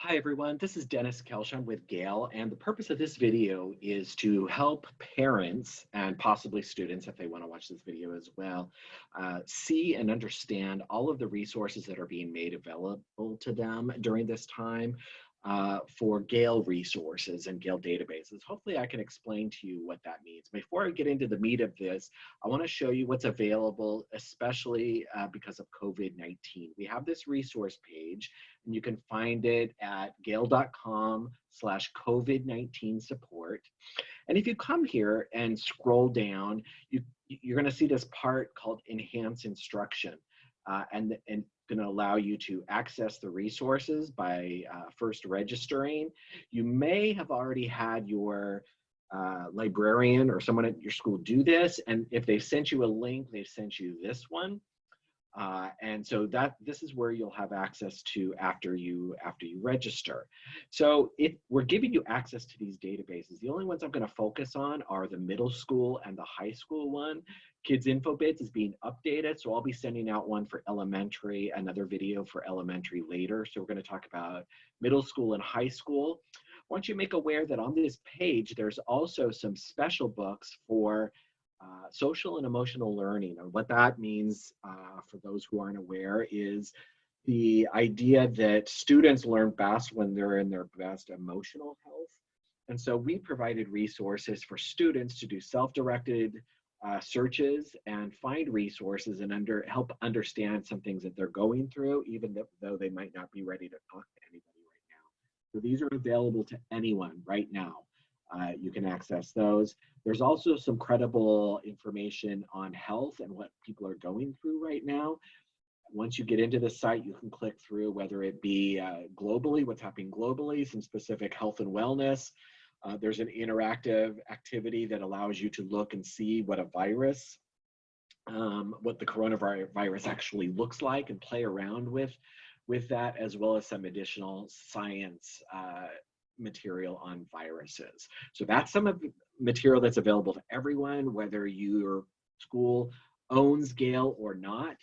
Hi everyone, this is Dennis Kelsham with Gale, and the purpose of this video is to help parents and possibly students, if they want to watch this video as well, see and understand all of the resources that are being made available to them during this time for Gale resources and Gale databases. Hopefully I can explain to you what that means. Before I get into the meat of this, I want to show you what's available, especially because of COVID-19. We have this resource page, and you can find it at gale.com/COVID-19 support. And if you come here and scroll down, you're going to see this part called Enhance Instruction. And going to allow you to access the resources by first registering. You may have already had your librarian or someone at your school do this. And if they sent you a link, they've sent you this one. And so this is where you'll have access to after you register. So we're giving you access to these databases. The only ones I'm going to focus on are the middle school and the high school one. Kids Info Bits is being updated, so I'll be sending out one for elementary, another video for elementary later. So we're going to talk about middle school and high school. I want you to make aware that on this page, there's also some special books for social and emotional learning. And what that means, for those who aren't aware, is the idea that students learn best when they're in their best emotional health. And so we provided resources for students to do self-directed searches and find resources and help understand some things that they're going through, even though they might not be ready to talk to anybody right now. So these are available to anyone right now. You can access those. There's also some credible information on health and what people are going through right now. Once you get into the site, you can click through, whether it be globally, what's happening globally, some specific health and wellness. There's an interactive activity that allows you to look and see what a virus, what the coronavirus actually looks like, and play around with that, as well as some additional science material on viruses. So that's some of the material that's available to everyone, whether your school owns Gale or not.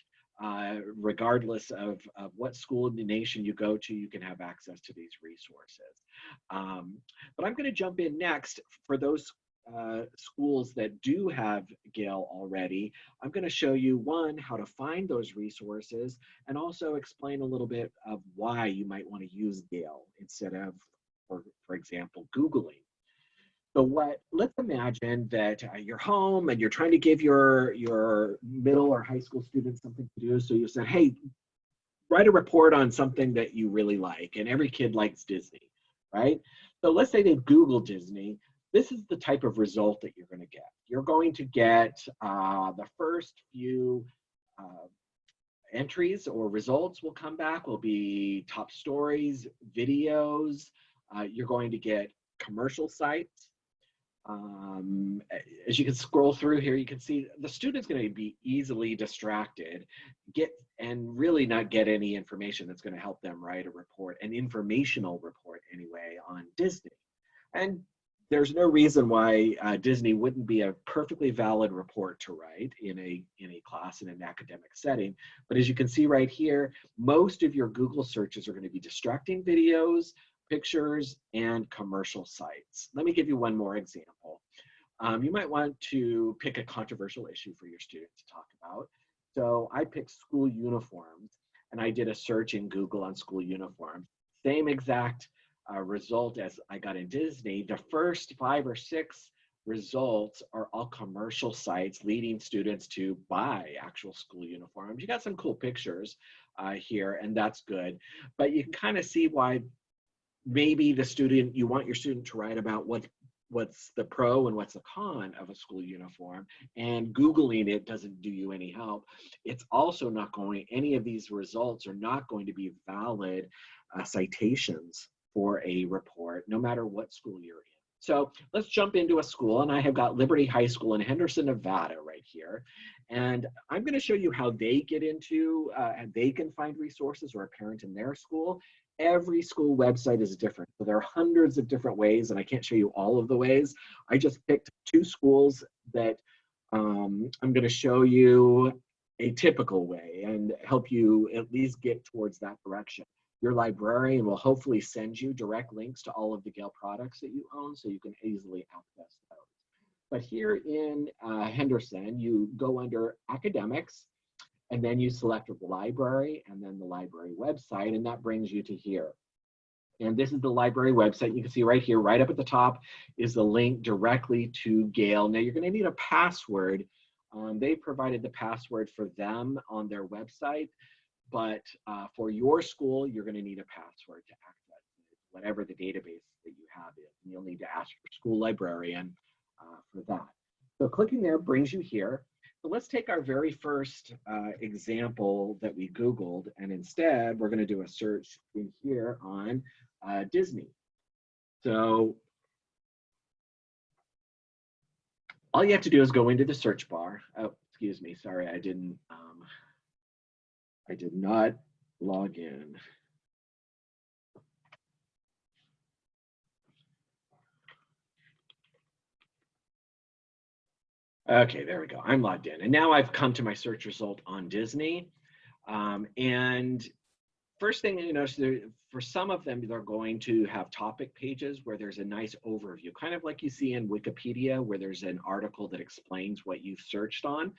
Regardless of what school in the nation you go to, you can have access to these resources. But I'm going to jump in next for those schools that do have Gale already. I'm going to show you, one, how to find those resources, and also explain a little bit of why you might want to use Gale instead of, for example, Googling. So let's imagine that you're home and you're trying to give your middle or high school students something to do. So you said, hey, write a report on something that you really like. And every kid likes Disney, right? So let's say they Google Disney. This is the type of result that you're going to get. You're going to get the first few entries or results will come back, will be top stories, videos. You're going to get commercial sites. As you can scroll through here, you can see the student's going to be easily distracted, and really not get any information that's going to help them write a report, an informational report anyway, on Disney. And there's no reason why Disney wouldn't be a perfectly valid report to write in a class in an academic setting. But as you can see right here, most of your Google searches are going to be distracting videos, pictures, and commercial sites. Let me give you one more example. You might want to pick a controversial issue for your students to talk about. So I picked school uniforms, and I did a search in Google on school uniforms. Same exact result as I got in Disney. The first 5 or 6 results are all commercial sites leading students to buy actual school uniforms. You got some cool pictures here, and that's good. But you can kind of see why maybe you want your student to write about what's the pro and what's the con of a school uniform, and Googling it doesn't do you any help. It's also not any of these results are not going to be valid citations for a report, no matter what school you're in. So let's jump into a school, and I have got Liberty High School in Henderson, Nevada right here. And I'm going to show you how they get into, and they can find resources, or a parent in their school. Every school website is different. So there are hundreds of different ways, and I can't show you all of the ways. I just picked 2 schools that I'm going to show you a typical way and help you at least get towards that direction. Your librarian will hopefully send you direct links to all of the Gale products that you own so you can easily access those. But here in Henderson, you go under academics, and then you select the library and then the library website, and that brings you to here. And this is the library website. You can see right here, right up at the top, is the link directly to Gale. Now you're going to need a password. They provided the password for them on their website, but for your school, you're going to need a password to access whatever the database that you have is. And you'll need to ask your school librarian for that. So clicking there brings you here. So let's take our very first example that we Googled, and instead we're going to do a search in here on Disney. So all you have to do is go into the search bar. Oh, excuse me, sorry, I did not log in. Okay, there we go. I'm logged in. And now I've come to my search result on Disney. And first thing you notice, for some of them, they're going to have topic pages where there's a nice overview, kind of like you see in Wikipedia, where there's an article that explains what you've searched on.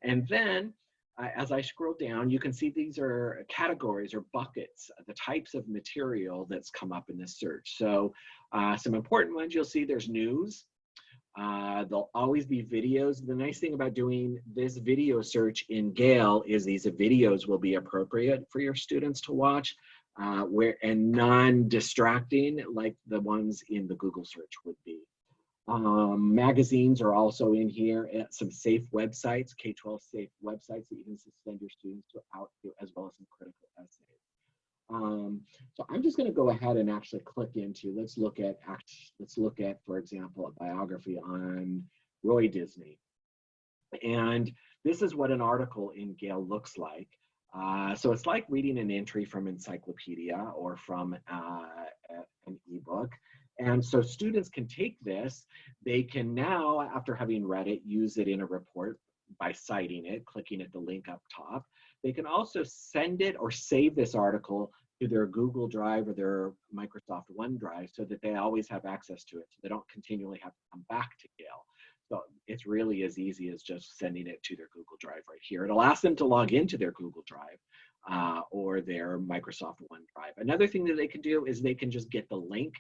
And then as I scroll down, you can see these are categories or buckets, the types of material that's come up in this search. So some important ones, you'll see there's news. There'll always be videos. The nice thing about doing this video search in Gale is these videos will be appropriate for your students to watch and non-distracting like the ones in the Google search would be. Magazines are also in here, some safe websites, K-12 safe websites that you can send your students out to, as well as some critical essays. So I'm just going to go ahead and actually click into, let's look at, for example, a biography on Roy Disney. And this is what an article in Gale looks like. So it's like reading an entry from encyclopedia or from an ebook. And so students can take this, they can now, after having read it, use it in a report by citing it, clicking at the link up top. They can also send it or save this article to their Google Drive or their Microsoft OneDrive so that they always have access to it, so they don't continually have to come back to Gale. So it's really as easy as just sending it to their Google Drive right here. It'll ask them to log into their Google Drive or their Microsoft OneDrive. Another thing that they can do is they can just get the link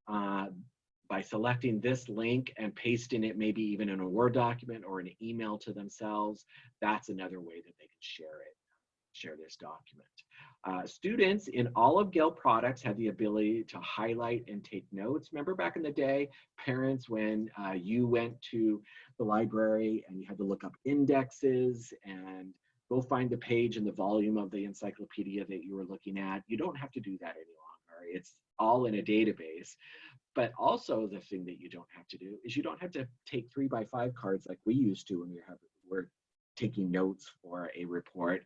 by selecting this link and pasting it maybe even in a Word document or an email to themselves. That's another way that they can share this document. Students in all of Gale products have the ability to highlight and take notes. Remember back in the day, parents, when you went to the library and you had to look up indexes and go find the page and the volume of the encyclopedia that you were looking at. You don't have to do that any longer. It's all in a database. But also the thing that you don't have to do is you don't have to take 3x5 cards like we used to when we're taking notes for a report.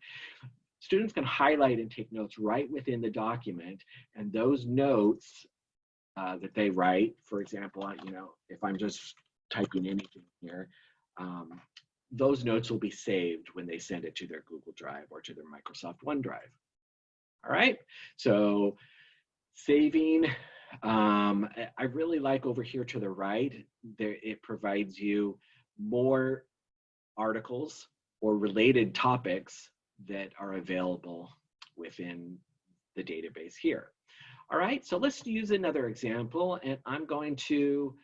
Students can highlight and take notes right within the document, and those notes that they write, for example, if I'm just typing anything here, those notes will be saved when they send it to their Google Drive or to their Microsoft OneDrive. All right, so saving, I really like over here to the right, it provides you more articles or related topics that are available within the database here. All right, so let's use another example, and I'm going to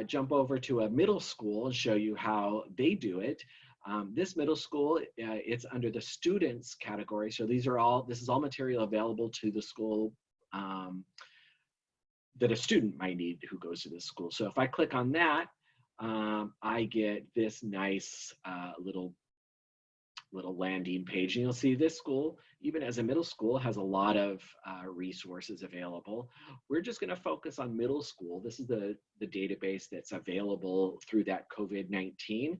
jump over to a middle school and show you how they do it. This middle school, it's under the students category, so this is all material available to the school that a student might need who goes to this school. So if I click on that, I get this nice little landing page, and you'll see this school, even as a middle school, has a lot of resources available. We're just going to focus on middle school. This is the database that's available through that COVID-19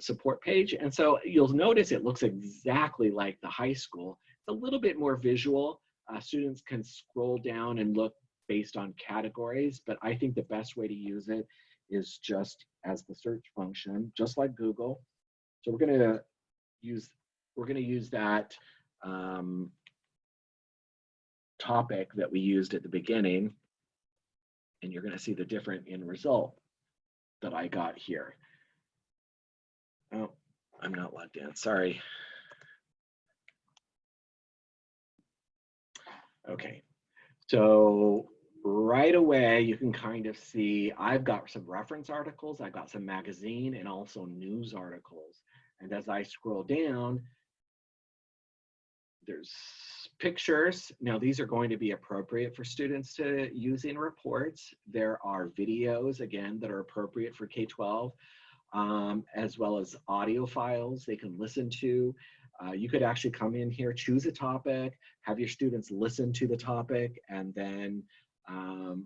support page. And so you'll notice it looks exactly like the high school. It's a little bit more visual. Students can scroll down and look based on categories, but I think the best way to use it is just as the search function, just like Google. So we're going to use that topic that we used at the beginning, and you're going to see the different end result that I got here. Oh, I'm not logged in, sorry. Okay, so right away, you can kind of see I've got some reference articles, I've got some magazine and also news articles. And as I scroll down, there's pictures. Now, these are going to be appropriate for students to use in reports. There are videos, again, that are appropriate for K-12, as well as audio files they can listen to. You could actually come in here, choose a topic, have your students listen to the topic, and then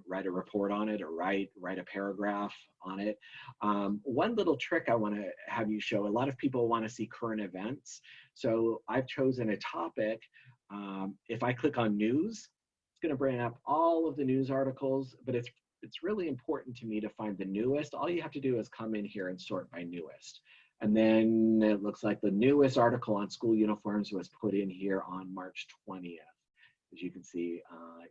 write a report on it or write a paragraph on it. One little trick I want to have you show, a lot of people want to see current events. So I've chosen a topic. If I click on news, it's going to bring up all of the news articles, but it's really important to me to find the newest. All you have to do is come in here and sort by newest. And then it looks like the newest article on school uniforms was put in here on March 20th. As you can see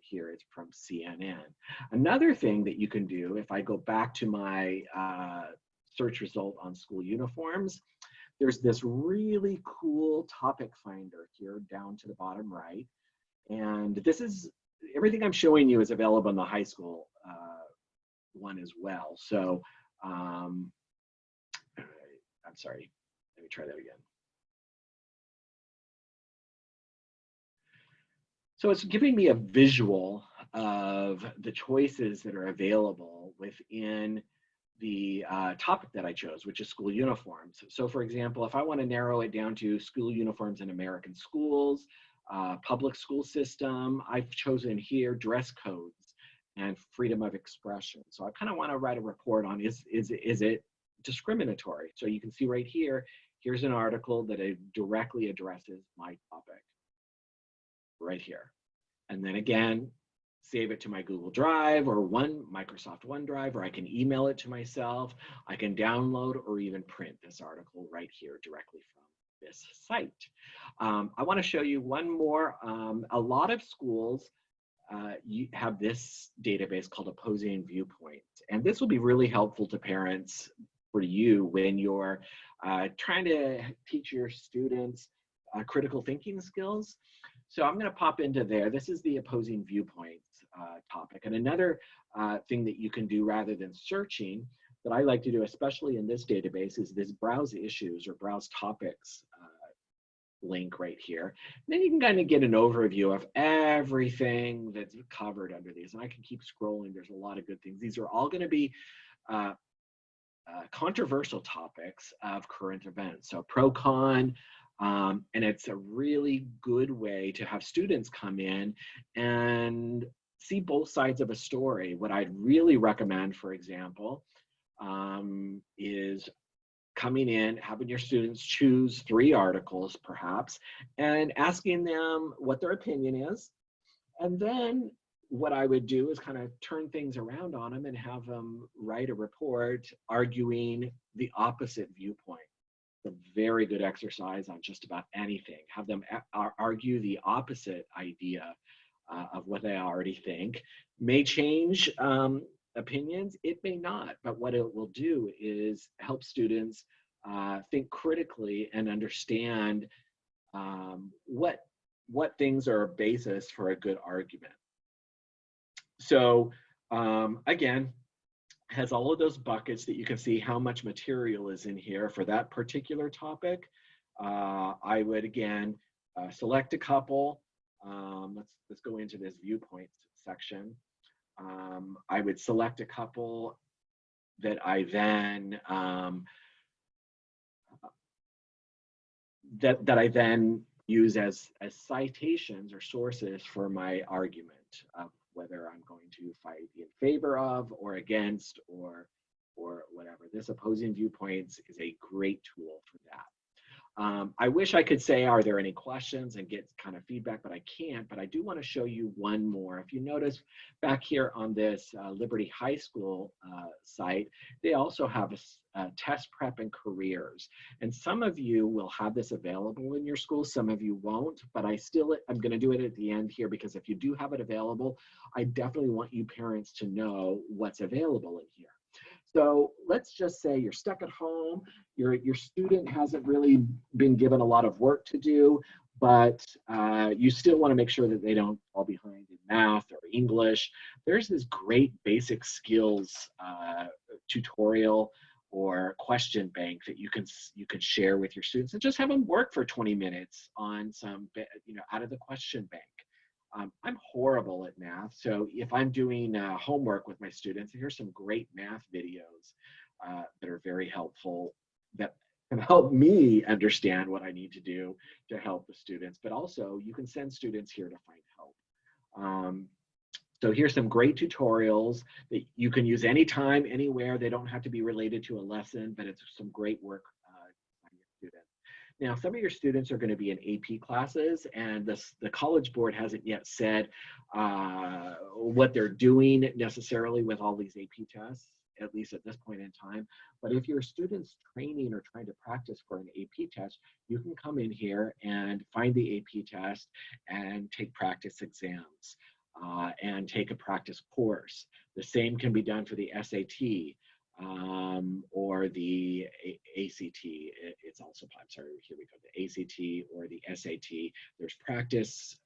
here, it's from CNN. Another thing that you can do, if I go back to my search result on school uniforms, there's this really cool topic finder here down to the bottom right. And this is, everything I'm showing you is available on the high school one as well. So I'm sorry, let me try that again. So it's giving me a visual of the choices that are available within the topic that I chose, which is school uniforms. So for example, if I want to narrow it down to school uniforms in American schools, public school system, I've chosen here dress codes and freedom of expression. So I kind of want to write a report on is it discriminatory? So you can see right here, here's an article that directly addresses my topic right here. And then again, save it to my Google Drive or Microsoft OneDrive, or I can email it to myself. I can download or even print this article right here directly from this site. I want to show you one more. A lot of schools you have this database called Opposing Viewpoints, and this will be really helpful to parents for you when you're trying to teach your students critical thinking skills. So I'm going to pop into there. This is the Opposing Viewpoints topic. And another thing that you can do rather than searching that I like to do, especially in this database, is this Browse Issues or Browse Topics link right here. And then you can kind of get an overview of everything that's covered under these. And I can keep scrolling. There's a lot of good things. These are all going to be controversial topics of current events. So pro-con, and it's a really good way to have students come in and see both sides of a story. What I'd really recommend, for example, is coming in, having your students choose 3 articles perhaps, and asking them what their opinion is. And then what I would do is kind of turn things around on them and have them write a report arguing the opposite viewpoint. A very good exercise on just about anything. Have them argue the opposite idea of what they already think. May change opinions, it may not, but what it will do is help students think critically and understand what things are a basis for a good argument. So again, has all of those buckets that you can see how much material is in here for that particular topic. I would again select a couple. Let's go into this viewpoints section. I would select a couple that I then that I then use as citations or sources for my argument of whether I'm going to fight in favor of or against or whatever. This Opposing Viewpoints is a great tool for that. I wish I could say, are there any questions and get kind of feedback, but I can't. But I do want to show you one more. If you notice back here on this Liberty High School site, they also have a test prep and careers. And some of you will have this available in your school, some of you won't, but I'm going to do it at the end here, because if you do have it available, I definitely want you parents to know what's available in here. So let's just say you're stuck at home, your student hasn't really been given a lot of work to do, but you still want to make sure that they don't fall behind in math or English. There's this great basic skills tutorial or question bank that you can share with your students and just have them work for 20 minutes on some, out of the question bank. I'm horrible at math, so if I'm doing homework with my students, here's some great math videos that are very helpful, that can help me understand what I need to do to help the students, but also you can send students here to find help. So here's some great tutorials that you can use anytime, anywhere. They don't have to be related to a lesson, but it's some great work by your students. Now, some of your students are going to be in AP classes, and the College Board hasn't yet said what they're doing necessarily with all these AP tests, at least at this point in time. But if your student's training or trying to practice for an AP test, you can come in here and find the AP test and take practice exams and take a practice course. The same can be done for the SAT. Or the ACT. It's also, I'm sorry, here we go, the ACT or the SAT. There's practice,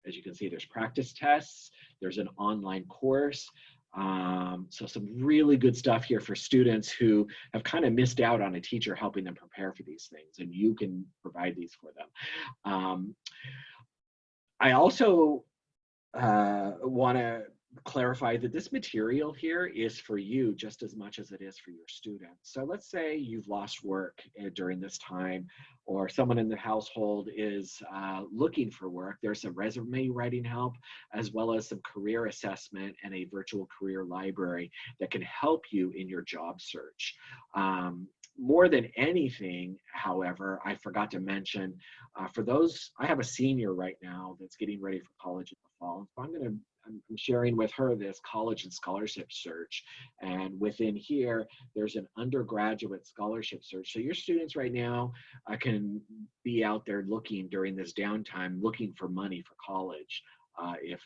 as you can see, there's practice tests. There's an online course. So some really good stuff here for students who have kind of missed out on a teacher helping them prepare for these things, and you can provide these for them. I also want to clarify that this material here is for you just as much as it is for your students. So let's say you've lost work during this time, or someone in the household is looking for work. There's some resume writing help, as well as some career assessment and a virtual career library that can help you in your job search. More than anything, however, I forgot to mention, for those, I have a senior right now that's getting ready for college in the fall. So I'm sharing with her this college and scholarship search. And within here, there's an undergraduate scholarship search. So your students right now can be out there looking during this downtime, looking for money for college. If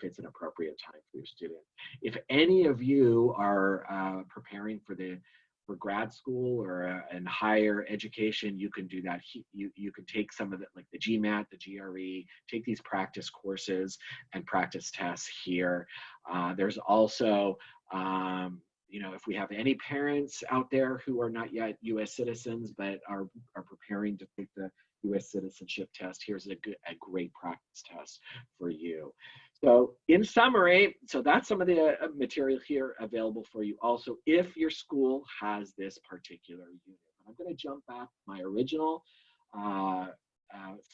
it's an appropriate time for your student. If any of you are preparing for grad school or in higher education, you can do that. You can take some of it, like the GMAT, the GRE, take these practice courses and practice tests here. There's also, if we have any parents out there who are not yet U.S. citizens but are preparing to take the U.S. citizenship test, here's a great practice test for you. So in summary, so that's some of the material here available for you also if your school has this particular unit. I'm going to jump back to my original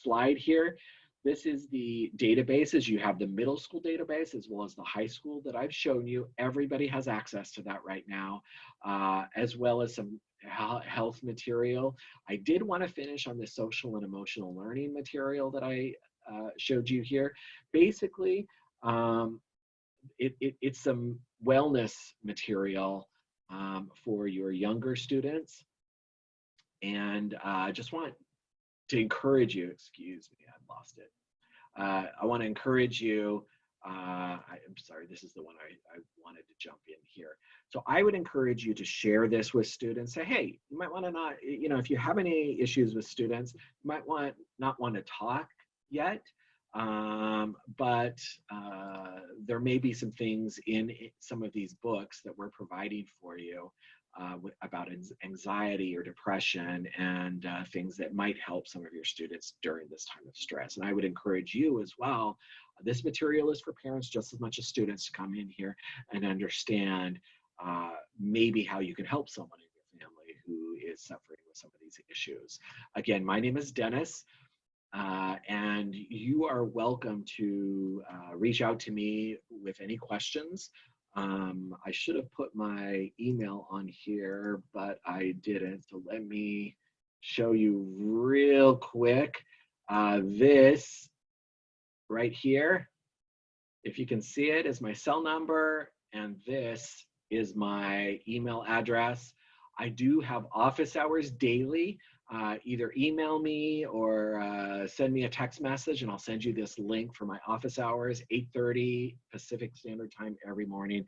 slide here. This is the databases. You have the middle school database as well as the high school that I've shown you. Everybody has access to that right now, as well as some health material. I did want to finish on the social and emotional learning material that I showed you here. Basically, it's some wellness material for your younger students. And I just want to encourage you, excuse me, I lost it. I want to encourage you, I'm sorry, this is the one I wanted to jump in here. So I would encourage you to share this with students. Say, hey, you might want to not, if you have any issues with students, you might not want to talk yet. But there may be some things in some of these books that we're providing for you about anxiety or depression and things that might help some of your students during this time of stress. And I would encourage you as well. This material is for parents just as much as students to come in here and understand maybe how you can help someone in your family who is suffering with some of these issues. Again, my name is Dennis. And you are welcome to reach out to me with any questions. I should have put my email on here, but I didn't. So let me show you real quick. This right here, if you can see it, is my cell number, and this is my email address. I do have office hours daily. Either email me or send me a text message, and I'll send you this link for my office hours, 8:30 Pacific Standard Time every morning.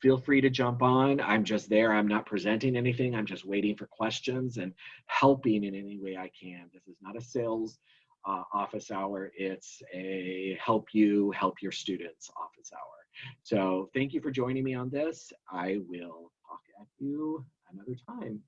Feel free to jump on. I'm just there. I'm not presenting anything. I'm just waiting for questions and helping in any way I can. This is not a sales office hour. It's a help you help your students office hour. So thank you for joining me on this. I will talk at you another time.